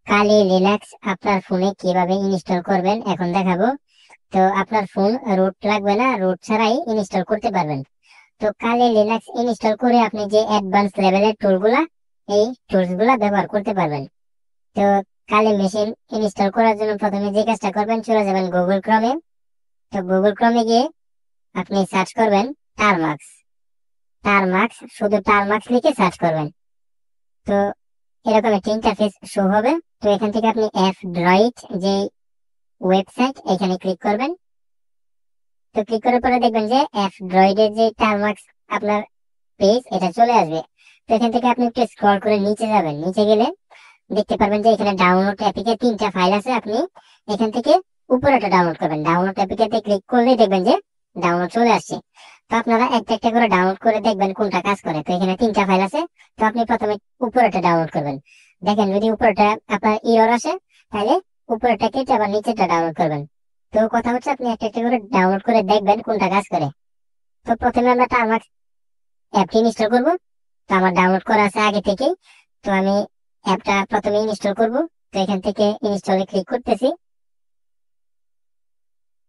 কালি Linux আপনার ফোনে কিভাবে ইনস্টল করবেন এখন দেখাবো। তো আপনার ফোন রুট লাগবে না, রুট ছাড়াই ইনস্টল করতে পারবেন। তো কালি লিনাক্স ইনস্টল করে আপনি যে অ্যাডভান্স লেভেলের টুলগুলা, এই টুলস গুলা ব্যবহার করতে পারবেন। তো কালি মেশিন ইনস্টল করার জন্য প্রথমে যে কাজটা করবেন, চলে যাবেন গুগল ক্রমে। তো গুগল ক্রমে গিয়ে আপনি সার্চ করবেন টারমাক্স। টারমাক্স, শুধু টারমাক্স লিখে সার্চ করবেন। তো এরকম একটা ইন্টারফেস শো হবে। তো এখান থেকে আপনি F-Droid যে ওয়েবসাইট, এখানে ক্লিক করবেন। তো ক্লিক করার পরে দেখবেন যে F-Droid এর যে টারমাক্স আপনার পেজ, এটা চলে আসবে। তো এখান থেকে আপনি একটু স্ক্রল করে নিচে যাবেন। নিচে গেলে দেখতে পারবেন যে এখানে ডাউনলোড অ্যাপিকে 3টা ফাইল আছে। আপনি এখান থেকে উপরেটা ডাউনলোড করবেন। ডাউনলোড অ্যাপিকেতে ক্লিক করলেই দেখবেন যে ডাউনলোড চলে আসছে। তো আপনারা একটা একটা করে ডাউনলোড করে দেখবেন কোনটা কাজ করে। তো এখানে 3টা ফাইল আছে। তো আপনি প্রথমে উপরেটা ডাউনলোড করবেন। দেখেন যদি উপরেটা আপনার এরর আসে, তাহলে উপরেটা কেটে আবার নিচেরটা ডাউনলোড করবেন। তো কথা হচ্ছে আপনি একটা একটা করে ডাউনলোড করে দেখবেন কোনটা কাজ করে। তো প্রথমে আমরা টারমাক্স অ্যাপটি ইনস্টল করবো। তো আমার ডাউনলোড করা আছে আগে থেকেই। তো আমি অ্যাপটা প্রথমে ইনস্টল করব। তো এখান থেকে ইনস্টলে ক্লিক করতেছি।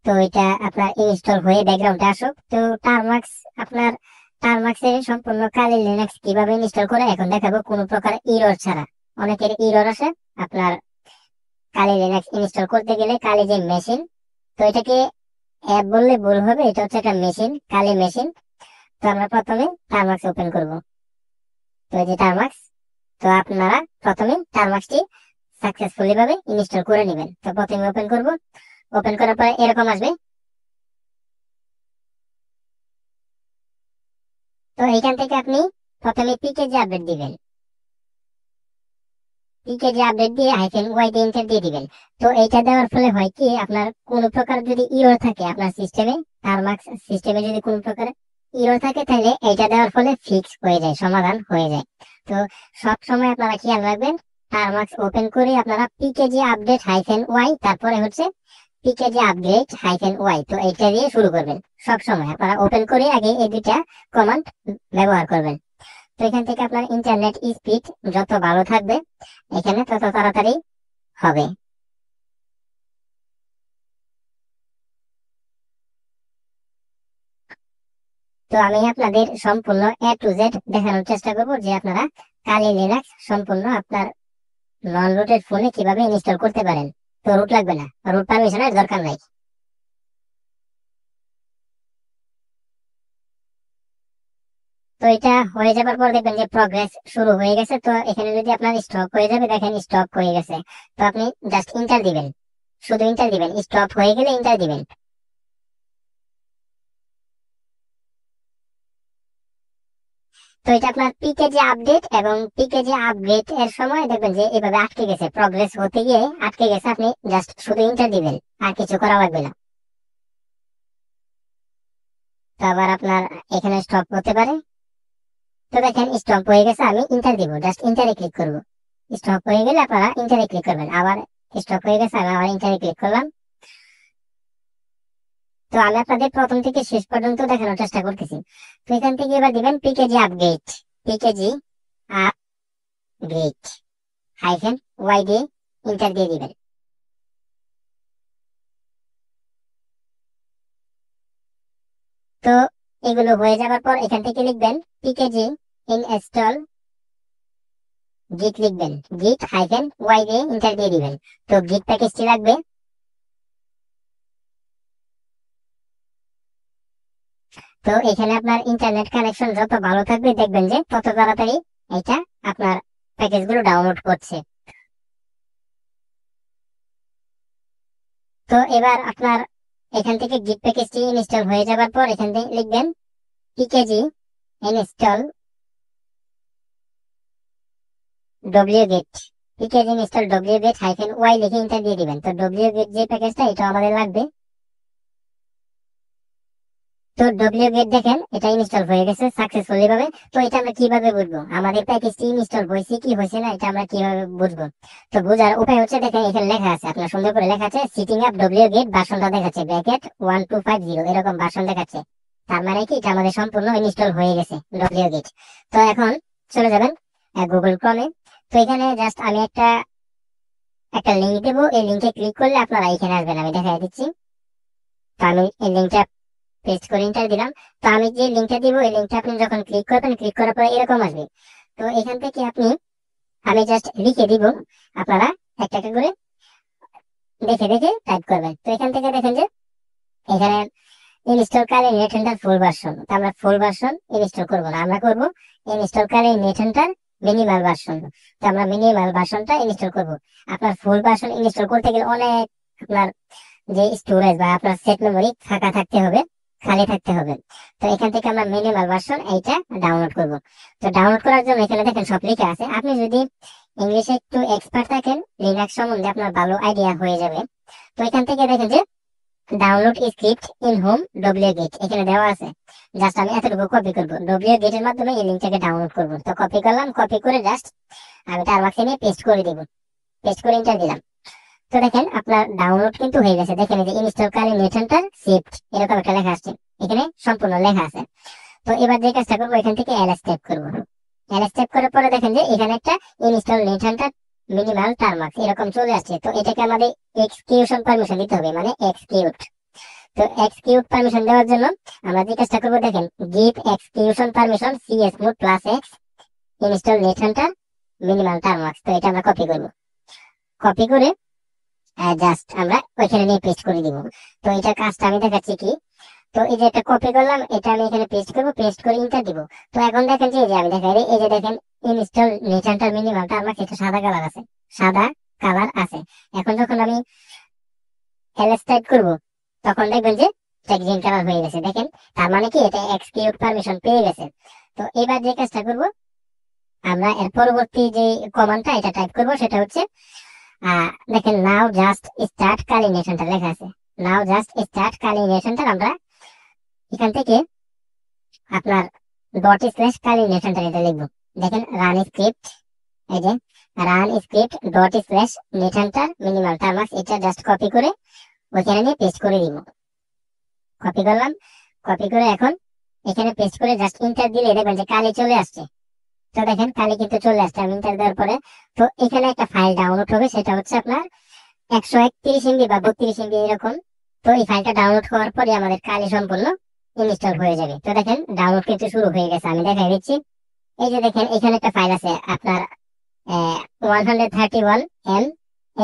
তো এটা আপনার ইনস্টল হয়ে ব্যাকগ্রাউন্ডে আসুক। তো টারমাক্স আপনার টারমাক্স এর সম্পূর্ণ কালি লিনাক্স কিভাবে ইনস্টল করে এখন দেখাবো, কোনো প্রকার এরর ছাড়া। অনেকের এরর আসে আপনার কালি লিনাক্স ইনস্টল করতে গেলে। কালি যে মেশিন, তো এটাকে অ্যাপ বললে ভুল হবে, এটা হচ্ছে একটা মেশিন, কালি মেশিন। তো আমরা প্রথমে টারমাক্স ওপেন করব। তো এই যে টারমাক্স, তো আপনারা প্রথমে টারমাক্সটি সাকসেসফুলি ভাবে ইনস্টল করে নেবেন। তো প্রথমে ওপেন করব। ওপেন করার পরে এরকম আসবে। তো এখান থেকে আপনি প্রথমে পিকেজি আপডেট দিবেন। পিকেজি আপডেট দিয়ে -y দিয়ে এন্টার দিয়ে দিবেন। তো এইটা দেওয়ার ফলে হয় কি, আপনার কোনো প্রকার যদি ইরর থাকে আপনার সিস্টেমে, টারমাক্স সিস্টেমে যদি কোনো প্রকার ইরর থাকে, তাহলে এইটা দেওয়ার ফলে ফিক্স হয়ে যায়, সমাধান হয়ে যায়। তো সব সময় আপনারা খেয়াল রাখবেন, টারমাক্স ওপেন করে আপনারা পিকেজি আপডেট -y, তারপরে হচ্ছে পিকেজি আপডেট -y, তো এইটা দিয়ে শুরু করবেন। সব সময় আপনারা ওপেন করে আগে এই দুইটা কমান্ড ব্যবহার করবেন। তো এখান থেকে আপনার ইন্টারনেট স্পিড যত ভালো থাকবে, এখানে তত তাড়াতাড়ি হবে। তো আমি আপনাদের সম্পূর্ণ A to Z দেখানোর চেষ্টা করব, যে আপনারা কালি লিনাক্স সম্পূর্ণ আপনার নন রুটেড ফোনে কিভাবে ইনস্টল করতে পারেন। তো রুট লাগবে না, রুট পারমিশনের দরকার নাই। তো এটা হয়ে যাবার পর দেখবেন যে প্রগ্রেস শুরু হয়ে গেছে। তো এখানে যদি আপনার স্টপ হয়ে যাবে, দেখেন স্টপ হয়ে গেছে। তো আপনি জাস্ট ইন্টার দিবেন, শুধু ইন্টার দিবেন। স্টপ হয়ে গেলে ইন্টার দিবেন। তো এটা আপনার পিকেজি আপডেট এবং পিকেজি আপগ্রেড এর সময় দেখবেন যে এভাবে আটকে গেছে, প্রগ্রেস হতে গিয়ে আটকে গেছে। আপনি জাস্ট শুধু ইন্টার দিবেন, আর কিছু করা লাগবে না। তো আবার আপনার এখানে স্টপ হতে পারে। তো দেখেন স্টপ হয়ে গেছে, আমি ইন্টার দিব, জাস্ট ইন্টারে ক্লিক করব। স্টপ হয়ে গেলে আপনারা ইন্টারে ক্লিক করবেন। আবার স্টপ হয়ে গেছে, আমি আবার ইন্টারে ক্লিক করলাম। তো আমি আপনাদের প্রথম থেকে শেষ পর্যন্ত দেখানোর চেষ্টা করতেছি। তো এখান থেকে এবার দিবেন PKG upgrade, PKG upgrade -y দিয়ে ইন্টার দিয়ে দিবেন। তো এগুলো হয়ে যাবার পর এখান থেকে লিখবেন পিকেজি ইনস্টল গিট, লিখবেন গিট -y দিয়ে ইন্টার দিয়ে দিবেন। তো গিট প্যাকেজটি লাগবে। তো এখানে আপনার ইন্টারনেট কানেকশন যত ভালো থাকবে, দেখবেন যে তত তাড়াতাড়ি এটা আপনার প্যাকেজগুলো ডাউনলোড করছে। তো এবার আপনার এখান থেকে গিট প্যাকেজটি ইনস্টল হয়ে যাবার পর এখান থেকে লিখবেন PKG install wget, PKG install wget -y লিখে ইন্টার দিয়ে দিবেন। তো wget যে প্যাকেজটা, এটা আমাদের লাগবে। তো wget দেখেন এটা ইনস্টল হয়ে গেছে সাকসেসফুলি ভাবে। তো এটা আমরা কিভাবে বুঝবো আমাদের প্যাকেজটি ইনস্টল হয়েছে কি হয়েছে না, এটা আমরা কিভাবে বুঝবো? তো বোঝার উপায় হচ্ছে, দেখেন এখানে লেখা আছে, আপনার সুন্দর করে লেখা আছে সিটিং আপ wget, ভার্সনটা দেখাচ্ছে ব্র্যাকেট 1250, এরকম ভার্সন দেখাচ্ছে। তার মানে কি, এটা আমাদের সম্পূর্ণ ইনস্টল হয়ে গেছে wget। তো এখন চলে যাবেন গুগল ক্রমে। তো এখানে জাস্ট আমি একটা একটা লিঙ্ক দেবো, এই লিঙ্কে ক্লিক করলে আপনারা এখানে আসবেন, আমি দেখাই দিচ্ছি। তো আমি এই লিঙ্কটা পেস্ট করে এন্টার দিলাম। তো আমি যে লিঙ্কটা দিব এই লিঙ্কটা আপনি যখন ক্লিক করবেন, ক্লিক করার পরে এরকম আসবে। তো এখান থেকে আমি জাস্ট লিখে দিব, আপনারা একটা একটা করে দেখে দেখে টাইপ করবেন। তো এখান থেকে দেখেন যে এখানে ইনস্টল কালে নেট হেন্টার ফুল ভার্সন, তো আমরা ফুল ভার্সন ইনস্টল করব না, আমরা করব ইনস্টল কালে নেট হেন্টার মিনিমাল ভার্সন। তো আমরা মিনিমাল ভার্সনটা ইনস্টল করব। আপনার ফুল ভার্সন ইনস্টল করতে গেলে অনেক আপনার যে স্টোরেজ বা আপনার সেট মেমোরি ফাঁকা থাকতে হবে, খালি থাকতে হবে। তো এখান থেকে আমরা মিনিমাল ভার্সন এইটা ডাউনলোড করব। তো ডাউনলোড করার জন্য এখানে দেখেন সব লেখা আছে। আপনি যদি ইংলিশে একটু এক্সপার্ট থাকেন, লিনাক্স সম্বন্ধে আপনার ভালো আইডিয়া হয়ে যাবে। তো এখান থেকে দেখেন যে download script in home wget এখানে দেওয়া আছে। জাস্ট আমি এতটুকু কপি করব, wget এর মাধ্যমে এই লিংকটাকে ডাউনলোড করব। তো কপি করলাম, কপি করে জাস্ট আমি টারমাক্সে নিয়ে পেস্ট করে দিব, পেস্ট করে এন্টার দিলাম। তো দেখেন আপনার ডাউনলোড কিন্তু হয়ে গেছে। দেখেন এই যে ইনস্টল কালে নেট হেন্টার শিফট এরকম একটা লেখা আসছে, এখানে সম্পূর্ণ লেখা আছে। তো এবার যে কাজটা করবো, এখান থেকে এলএস টাইপ করব। এলএস টাইপ করার পরে দেখেন যে এখানে একটা ইনস্টল নেট হেন্টার মিনিমাল টারমাক্স এরকম চলে আসছে। তো এটাকে আমাদের এক্সকিউশন পারমিশন দিতে হবে, মানে এক্সকিউট। তো এক্সকিউট পারমিশন দেওয়ার জন্য আমরা যে কাজটা করবো, দেখেন give execution permission csmod +x install NetHunter minimal Termux. তো এটা আমরা কপি করব, কপি করে জাস্ট আমরা ওইখানে নিয়ে পেস্ট করে দিব। তো এটার কাজটা আমি দেখাচ্ছি কি। তো এই যে একটা কপি করলাম, এটা আমি এখানে পেস্ট করব, পেস্ট করে এন্টার দিব। তো এখন দেখেন যে এই যে আমি দেখাই এই যে দেখেন install NetHunter minimal Termux, এটা সাদা কালার আছে, সাদা কালার আছে। এখন যখন আমি এলএস টাইপ করব, তখন দেখবেন যে এটা গ্রিন কালার হয়ে গেছে। দেখেন তার মানে কি এটা এক্সকিউট পারমিশন পেয়ে গেছে। তো এবার যে কাজটা করব, আমরা এর পরবর্তী যে কমান্ডটা এটা টাইপ করব, সেটা হচ্ছে দেখেন নাও জাস্ট স্টার্ট কালিনেশনটা লেখা আছে, নাও জাস্ট স্টার্ট কালিনেশনটা আমরা এখান থেকে আপনার ডট স্ল্যাশ কালিনেশনটা এটা লিখবো। দেখেন রান স্ক্রিপ্ট, এই যে রান স্ক্রিপ্ট ডট স্ল্যাশ নেশনটার মিনিমাল টারমাক্স, এটা জাস্ট কপি করে ওইখানে নিয়ে পেস্ট করে দিব। কপি করলাম, কপি করে এখন এখানে পেস্ট করে জাস্ট ইন্টার দিলে দেখবেন যে কালি চলে আসছে। তো দেখেন কালি কিন্তু চলে আসছে আমি ইন্টার দেওয়ার পরে। তো এখানে একটা ফাইল ডাউনলোড হবে, সেটা হচ্ছে আপনার 131 MB বা 32 MB এরকম। তো এই ফাইলটা ডাউনলোড হওয়ার পরে আমাদের কালি সম্পূর্ণ ইনস্টল হয়ে যাবে। তো দেখেন ডাউনলোড কিন্তু শুরু হয়ে গেছে, আমি দেখাই দিচ্ছি। এই যে দেখেন এখানে একটা ফাইল আছে আপনার 131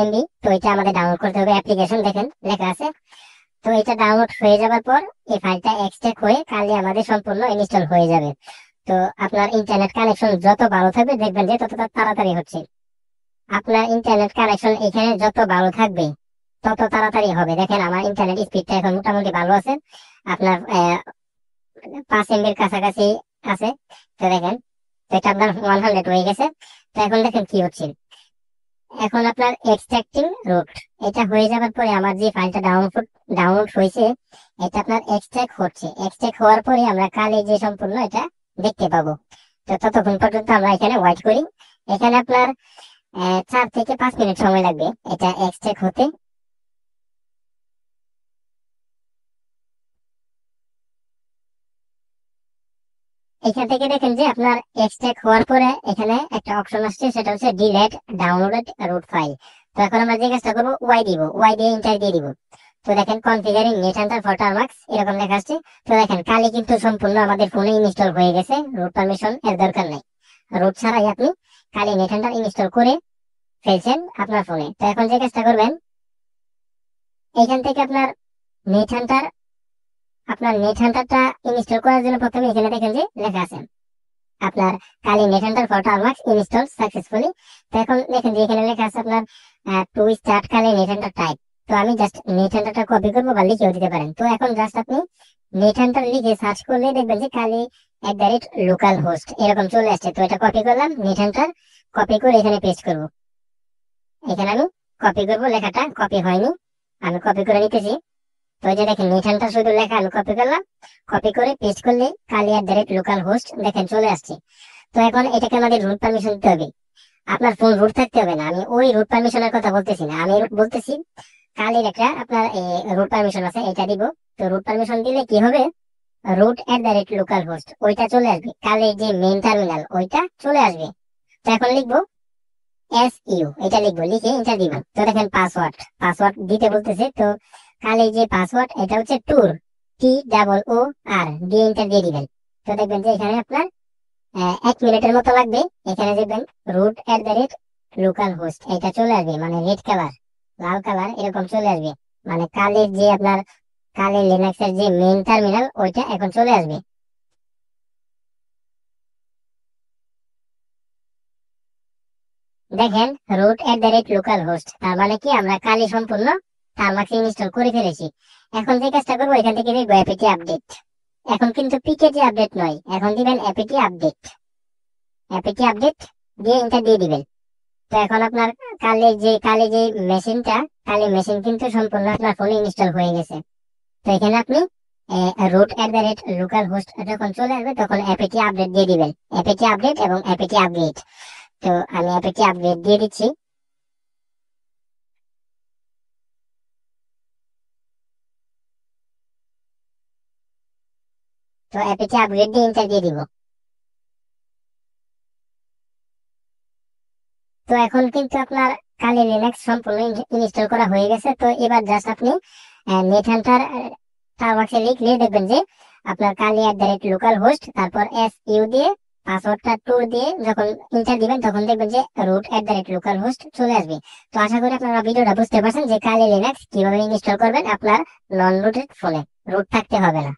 MB। তো এটা আমাদের ডাউনলোড করতে হবে, অ্যাপ্লিকেশন দেখেন লেখা আছে। তো এটা ডাউনলোড হয়ে যাবার পর এই ফাইলটা এক্সট্রাক্ট হয়ে কালি আমাদের সম্পূর্ণ ইনস্টল হয়ে যাবে। তো আপনার ইন্টারনেট কানেকশন যত ভালো থাকবে দেখবেন যে তত তাড়াতাড়ি হচ্ছে। আপনার ইন্টারনেট কানেকশন এখানে যত ভালো থাকবে তত তাড়াতাড়ি হবে। দেখেন আমার ইন্টারনেট স্পিডটা এখন মোটামুটি ভালো আছে, আপনার 5 MB কাছাকাছি আছে। তো দেখেন এটা আপনার 100 হয়ে গেছে। তো এখন দেখেন কি হচ্ছে, এখন আপনার এক্সট্রাক্টিং রুট এটা হয়ে যাবার পরে আমার যে ফাইলটা ডাউনলোড হয়েছে এটা আপনার এক্সট্রাক্ট হচ্ছে। এক্সট্রাক্ট হওয়ার পরে আমরা কালে যে সম্পূর্ণ এটা দেখতে পাবো। তো ততক্ষণ পর্যন্ত আমরা এখানে ওয়েট করি। এখানে আপনার 4 থেকে 5 মিনিট সময় লাগবে এটা এক্সট্রাক্ট হতে। এখান থেকে দেখেন যে আপনার এক্সট্রাক্ট হওয়ার পরে এখানে একটা অপশন আসছে, সেটা হচ্ছে ডিলেট ডাউনলোডেড রুট ফাইল। তো এখন আমরা যে কাজটা করবো, ওয়াই দিব, ওয়াই দিয়ে এন্টার দিয়ে দিব। তো দেখেন কনফিগারিং নেট হেন্টার ফর টারমাক্স এরকম লেখা আসছে। তো দেখেন কালি কিন্তু সম্পূর্ণ আমাদের ফোনে ইনস্টল হয়ে গেছে, রুট পারমিশন এর দরকার নাই। রুট ছাড়াই আপনি কালি নেট হেন্টার ইনস্টল করে ফেলছেন আপনার ফোনে। তো এখন যে কাজটা করবেন, এখান থেকে আপনার নেট হান্টারটা ইনস্টল করার জন্য প্রথমে এখানে দেখেন যে লেখা আছে আপনার Kali NetHunter for Termux install successfully. তো এখন দেখেন যে এখানে লেখা আছে আপনার to start Kali NetHunter type. তো আমি জাস্ট নেট হান্টারটা কপি করবো বা লিখেও দিতে পারেন। তো এখন জাস্ট আপনি নেট হান্টার লিখে সার্চ করলে দেখবেন যে কালি লোকাল হোস্ট এরকম চলে আসছে। তো এটা কপি করলাম, নেট হান্টার কপি করে এখানে পেস্ট করব। এখানে আমি কপি করব, লেখাটা কপি হয়নি, আমি কপি করে নিতেছি। তো এই যে দেখেন নিশানটা শুধু লেখা আমি কপি করলাম, কপি করে পেস্ট করলে লোকাল হোস্ট দেখেন চলে আসছে। তো এখন এটাকে আমাদের রুট পারমিশন দিতে হবে। আপনার ফোন রুট থাকতে হবে না, আমি ওই রুট পারমিশনের কথা বলতেছি না, আমি বলতেছি কালির একটা আপনার রুট পারমিশন আছে, এটা দিব। তো রুট পারমিশন দিলে কি হবে, লোকাল হোস্ট ওইটা চলে আসবে, কালির যে মেইন টার্মিনাল ওইটা চলে আসবে। তো এখন লিখবো এটা লিখবো, লিখে এন্টার দিবেন। তো দেখেন পাসওয়ার্ড পাসওয়ার্ড দিতে বলতেছে। তো কালে যে পাসওয়ার্ড এটা হচ্ছে ট্যুর, TOOR দিয়ে এন্টার দিয়ে দিবেন। তো দেখবেন যে এখানে আপনার 1 মিনিটের মতো লাগবে। এখানে দেখবেন root@লোকাল হোস্ট এটা চলে আসবে, মানে রেড কালার লাল কালার এরকম চলে আসবে, মানে কালের যে আপনার কালে লিনাক্সের যে মেইন টার্মিনাল ওইটা এখন চলে আসবে। দেখেন root@লোকাল হোস্ট, তার মানে কি আমরা কালি সম্পূর্ণ টারমাক্স ইনস্টল করে ফেলেছি। এখন যে কাজটা করবো, এখান থেকে দেখবো অ্যাপিটি আপডেট। এখন কিন্তু পিকেটি আপডেট নয়, এখন দিবেন অ্যাপিটি আপডেট। অ্যাপিটি আপডেট দিয়ে এন্টার দিয়ে দিবেন। তো এখন আপনার কালে যে মেশিনটা, কালি মেশিন কিন্তু সম্পূর্ণ আপনার ফোনে ইনস্টল হয়ে গেছে। তো এখানে আপনি root@লোকাল হোস্ট যখন চলে আসবে তখন অ্যাপিটি আপডেট দিয়ে দিবেন, অ্যাপিটি আপডেট এবং অ্যাপিটি আপগ্রেড। তো আমি অ্যাপিটি আপগ্রেড দিয়ে দিচ্ছি। তো অ্যাপিটি আপগ্রেড দিয়ে এন্টার দিয়ে দিব। তো এখন কিন্তু আপনার কালি লিনাক্স সম্পূর্ণ ইনস্টল করা হয়ে গেছে। তো এবার জাস্ট আপনি নেট হান্টার টারমাক্সে লিখলে দেখবেন যে আপনার কালি@লোকাল হোস্ট তারপর SU দিয়ে পাসওয়ার্ডটা ট্যুর দিয়ে যখন এন্টার দিবেন তখন দেখবেন যে root@লোকাল হোস্ট চলে আসবে। তো আশা করি আপনারা ভিডিওটা বুঝতে পারছেন যে কালি লিনাক্স কিভাবে ইনস্টল করবেন আপনার নন রুটেড ফোনে, রুট থাকতে হবে না।